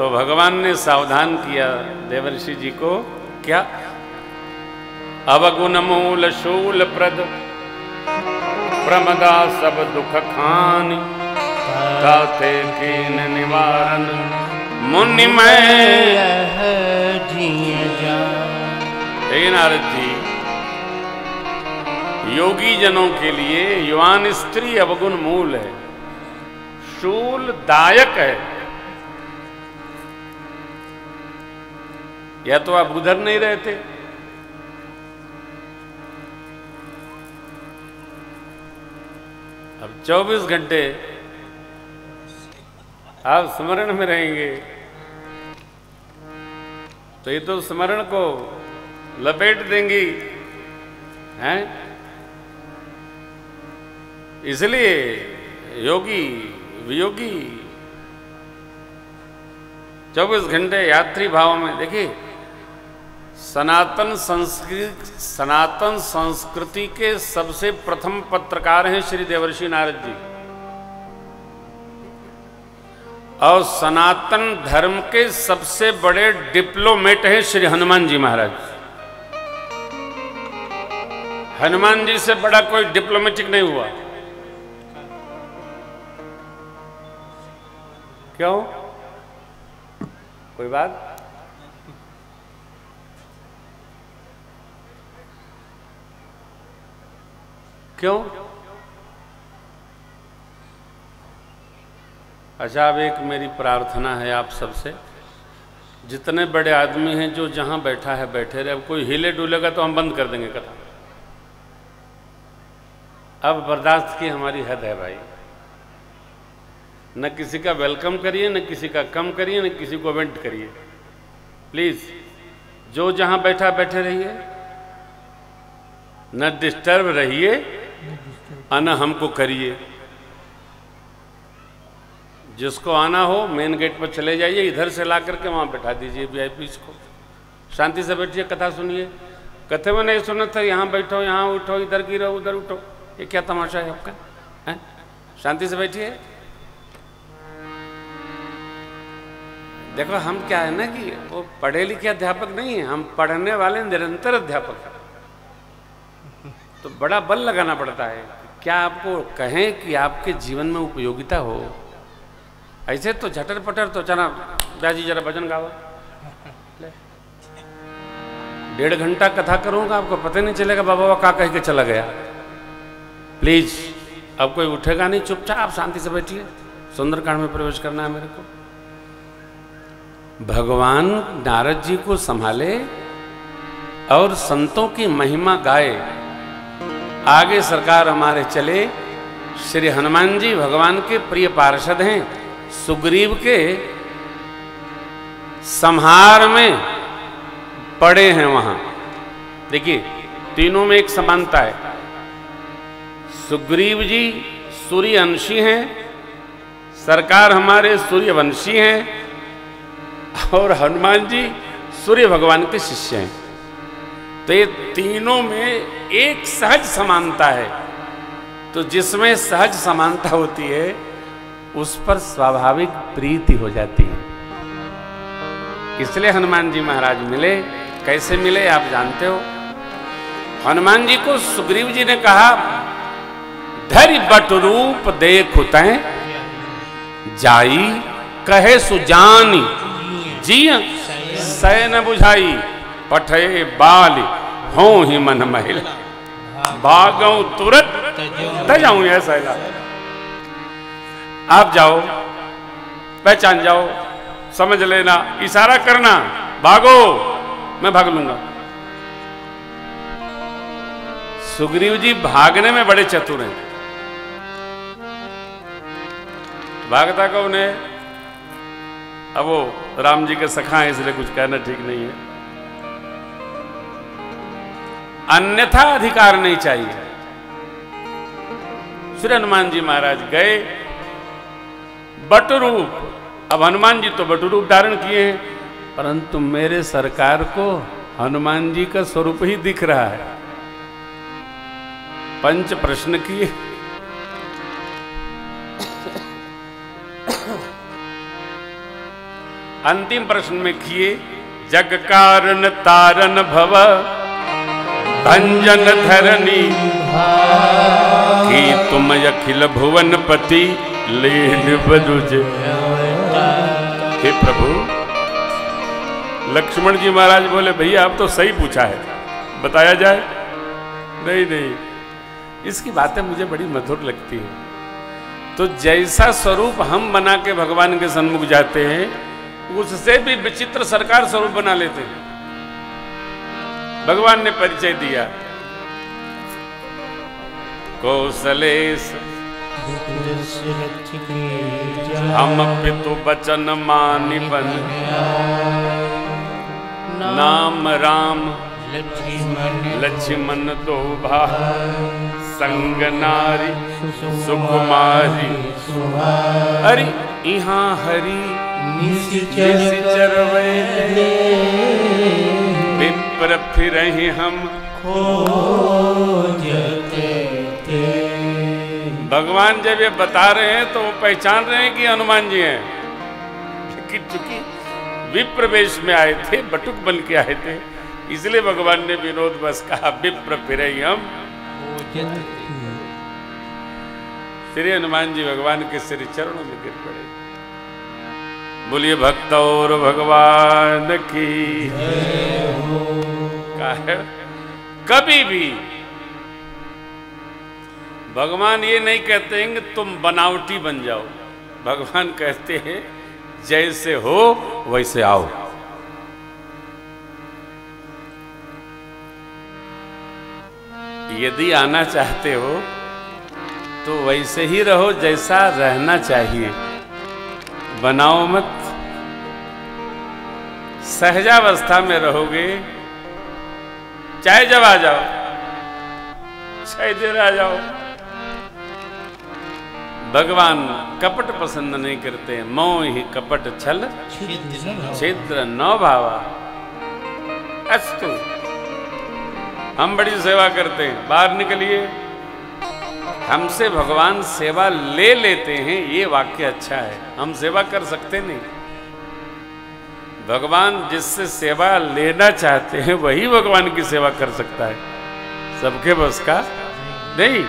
तो भगवान ने सावधान किया देवर्षि जी को, क्या? अवगुण मूल शूल प्रद प्रमदा सब दुख खान, ताते कीन निवारण मुनि मैं हे नारद जी, योगी जनों के लिए युवान स्त्री अवगुण मूल है, शूल दायक है। या तो आप उधर नहीं रहते, अब 24 घंटे आप स्मरण में रहेंगे, तो ये तो स्मरण को लपेट देंगी हैं। इसलिए योगी वियोगी 24 घंटे यात्री भाव में। देखिए, सनातन संस्कृति के सबसे प्रथम पत्रकार हैं श्री देवर्षि नारद जी, और सनातन धर्म के सबसे बड़े डिप्लोमेट हैं श्री हनुमान जी महाराज। हनुमान जी से बड़ा कोई डिप्लोमेटिक नहीं हुआ। क्यों? कोई बात? क्यों? अच्छा, अब एक मेरी प्रार्थना है आप सबसे, जितने बड़े आदमी हैं जो जहां बैठा है बैठे रहे। अब कोई हिले डुलेगा तो हम बंद कर देंगे कथा। अब बर्दाश्त की हमारी हद है भाई। न किसी का वेलकम करिए, न किसी का कम करिए, न किसी को वेंट करिए। प्लीज जो जहां बैठा बैठे रहिए, न डिस्टर्ब रहिए और न हमको करिए। जिसको आना हो मेन गेट पर चले जाइए, इधर से ला करके वहां बैठा दीजिए वीआईपीज को। शांति से बैठिए, कथा सुनिए। कथे में नहीं सुना था यहाँ बैठो, यहाँ उठो, इधर गिरो, उधर उठो। ये क्या तमाशा है आपका? है? शांति से बैठिए। देखो, हम क्या है ना कि वो पढ़े लिखे अध्यापक नहीं है, हम पढ़ने वाले निरंतर अध्यापक हैं। तो बड़ा बल लगाना पड़ता है। क्या आपको कहें कि आपके जीवन में उपयोगिता हो। ऐसे तो झटर पटर तो चना ब्याजी जरा भजन गावा, 1.5 घंटा कथा करूंगा, आपको पता नहीं चलेगा बाबा का कह के चला गया। प्लीज, अब कोई उठेगा नहीं, चुपचाप शांति से बैठिए। सुंदरकांड में प्रवेश करना है मेरे को। भगवान नारद जी को संभाले और संतों की महिमा गाए। आगे सरकार हमारे चले। श्री हनुमान जी भगवान के प्रिय पार्षद हैं। सुग्रीव के संहार में पड़े हैं वहां। देखिए, तीनों में एक समानता है। सुग्रीव जी सूर्यवंशी हैं, सरकार हमारे सूर्यवंशी हैं, और हनुमान जी सूर्य भगवान के शिष्य हैं। तो ये तीनों में एक सहज समानता है। तो जिसमें सहज समानता होती है उस पर स्वाभाविक प्रीति हो जाती है। इसलिए हनुमान जी महाराज मिले। कैसे मिले आप जानते हो। हनुमान जी को सुग्रीव जी ने कहा, धरि बट रूप देखु तैं जाई, कहे सुजानी जिय सै न बुझाई, पठे बाल हो ही मन महिला, भागऊ तुरंत तजाऊं ऐसा। आप जाओ, पहचान जाओ, समझ लेना, इशारा करना, भागो, मैं भाग लूंगा। सुग्रीव जी भागने में बड़े चतुर हैं। भागता कौन है? अब वो राम जी के सखा है, इसलिए कुछ कहना ठीक नहीं है। अन्यथा अधिकार नहीं चाहिए। श्री हनुमान जी महाराज गए बटरूप। अब हनुमान जी तो बटरूप धारण किए हैं, परंतु मेरे सरकार को हनुमान जी का स्वरूप ही दिख रहा है। पंच प्रश्न किए। अंतिम प्रश्न में किए, जग कारण तारन भव भंजन धरनी कि तुम अखिल भुवन पति लीन बनुज। हे प्रभु, लक्ष्मण जी महाराज बोले, भैया आप तो सही पूछा है, बताया जाए? नहीं नहीं, इसकी बातें मुझे बड़ी मधुर लगती है। तो जैसा स्वरूप हम बना के भगवान के सन्मुख जाते हैं, उससे भी विचित्र सरकार स्वरूप बना लेते हैं। भगवान ने परिचय दिया, कौशलेश हम पितु बचन मानि बन नाम राम लक्ष्मण दो भाई संग नारी सुकुमारी। अरे यहाँ हरि चरवे विप्र फिरहि हम खोजते थे। भगवान जब ये बता रहे हैं तो वो पहचान रहे हैं कि हनुमान जी हैं, लेकिन चूंकि विप्र वेश में आए थे, बटुक बन के आए थे, इसलिए भगवान ने विनोद बस कहा विप्र फिरहि हम। श्री हनुमान जी भगवान के श्री चरणों में गिर पड़े। बोलिए भक्त और भगवान की है। कभी भी भगवान ये नहीं कहते हैं कि तुम बनावटी बन जाओ, भगवान कहते हैं जैसे हो वैसे आओ। यदि आना चाहते हो तो वैसे ही रहो जैसा रहना चाहिए, बनाओ मत। सहजावस्था में रहोगे, चाहे जब आ जाओ, चाहे देर आ जाओ। भगवान कपट पसंद नहीं करते। मोह ही कपट छल छिद्र न भावा। अस्तु, हम बड़ी सेवा करते हैं, बाहर निकलिए। हमसे भगवान सेवा ले लेते हैं, ये वाक्य अच्छा है। हम सेवा कर सकते नहीं। भगवान जिससे सेवा लेना चाहते हैं वही भगवान की सेवा कर सकता है, सबके बस का नहीं।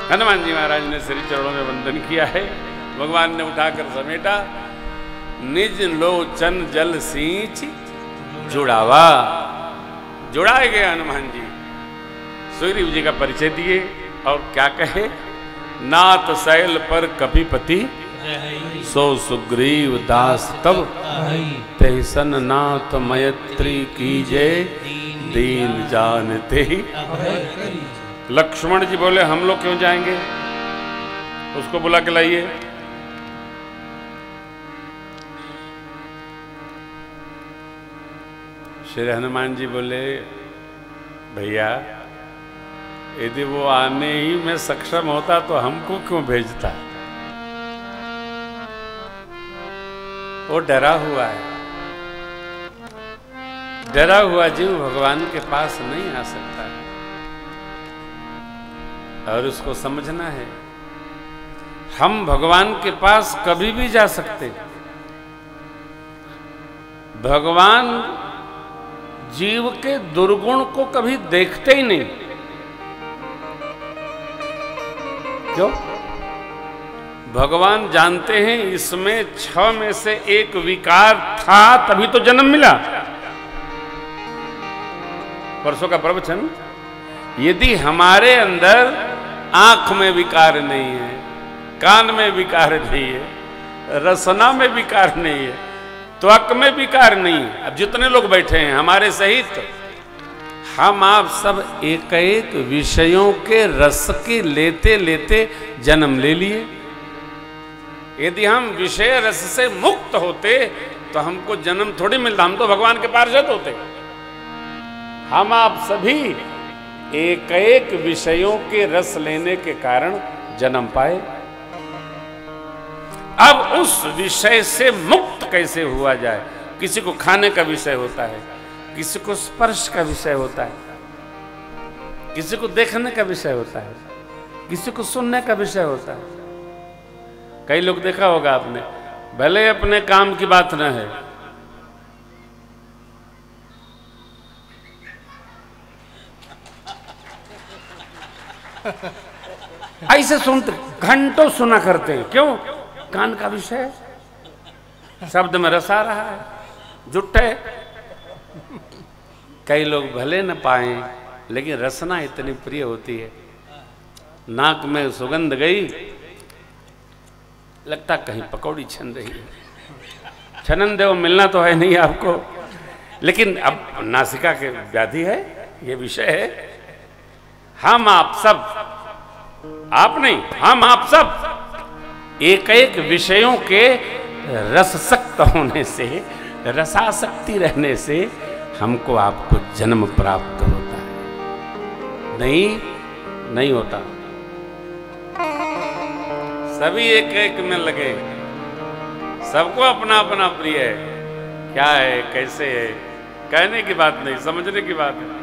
हनुमान जी महाराज ने श्री चरणों में वंदन किया है। भगवान ने उठाकर समेटा, निज लोचन जल सींच जुड़ावा। जुड़ाए गए हनुमान जी, सुग्रीव जी का परिचय दिए और क्या कहे, नाथ शैल पर कपिपति सो सुग्रीव दास तब तेसन नाथ मैत्री कीजे दीन जानते ही। लक्ष्मण जी बोले, हम लोग क्यों जाएंगे, उसको बुला के लाइए। श्री हनुमान जी बोले, भैया यदि वो आने ही में सक्षम होता तो हमको क्यों भेजता। वो डरा हुआ है, डरा हुआ जीव भगवान के पास नहीं आ सकता है, और उसको समझना है हम भगवान के पास कभी भी जा सकते। भगवान जीव के दुर्गुण को कभी देखते ही नहीं। क्यों? भगवान जानते हैं इसमें 6 में से एक विकार था, तभी तो जन्म मिला। परसों का प्रवचन, यदि हमारे अंदर आंख में विकार नहीं है, कान में विकार नहीं है, रसना में विकार नहीं है, त्वक में विकार नहीं है, अब जितने लोग बैठे हैं हमारे सहित, हम आप सब एक एक विषयों के रस के लेते लेते जन्म ले लिए। यदि हम विषय रस से मुक्त होते तो हमको जन्म थोड़ी मिलता, हम तो भगवान के पार्षद होते। हम आप सभी एक एक विषयों के रस लेने के कारण जन्म पाए। अब उस विषय से मुक्त कैसे हुआ जाए? किसी को खाने का विषय होता है, किसी को स्पर्श का विषय होता है, किसी को देखने का विषय होता है, किसी को सुनने का विषय होता है। कई लोग देखा होगा आपने, भले अपने काम की बात न है, ऐसे सुनते घंटों सुना करते हैं। क्यों? कान का विषय, शब्द में रस आ रहा है, जुट्टे। कई लोग भले न पाए, लेकिन रसना इतनी प्रिय होती है। नाक में सुगंध गई, लगता कहीं पकौड़ी छन रही है। छनन दे, वो मिलना तो है नहीं आपको, लेकिन अब नासिका के व्याधि है, ये विषय है। हम आप सब, आप नहीं, हम आप सब एक एक विषयों के रससक्त होने से, रसासक्ति रहने से हमको आपको जन्म प्राप्त होता है। नहीं होता। सभी एक एक में लगे, सबको अपना अपना प्रिय है। क्या है, कैसे है, कहने की बात नहीं, समझने की बात है।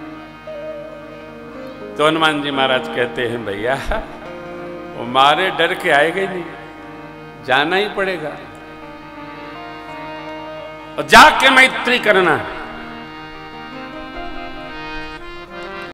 तो हनुमान जी महाराज कहते हैं, भैया वो मारे डर के आएगा ही नहीं, जाना ही पड़ेगा और जाके मैत्री करना है।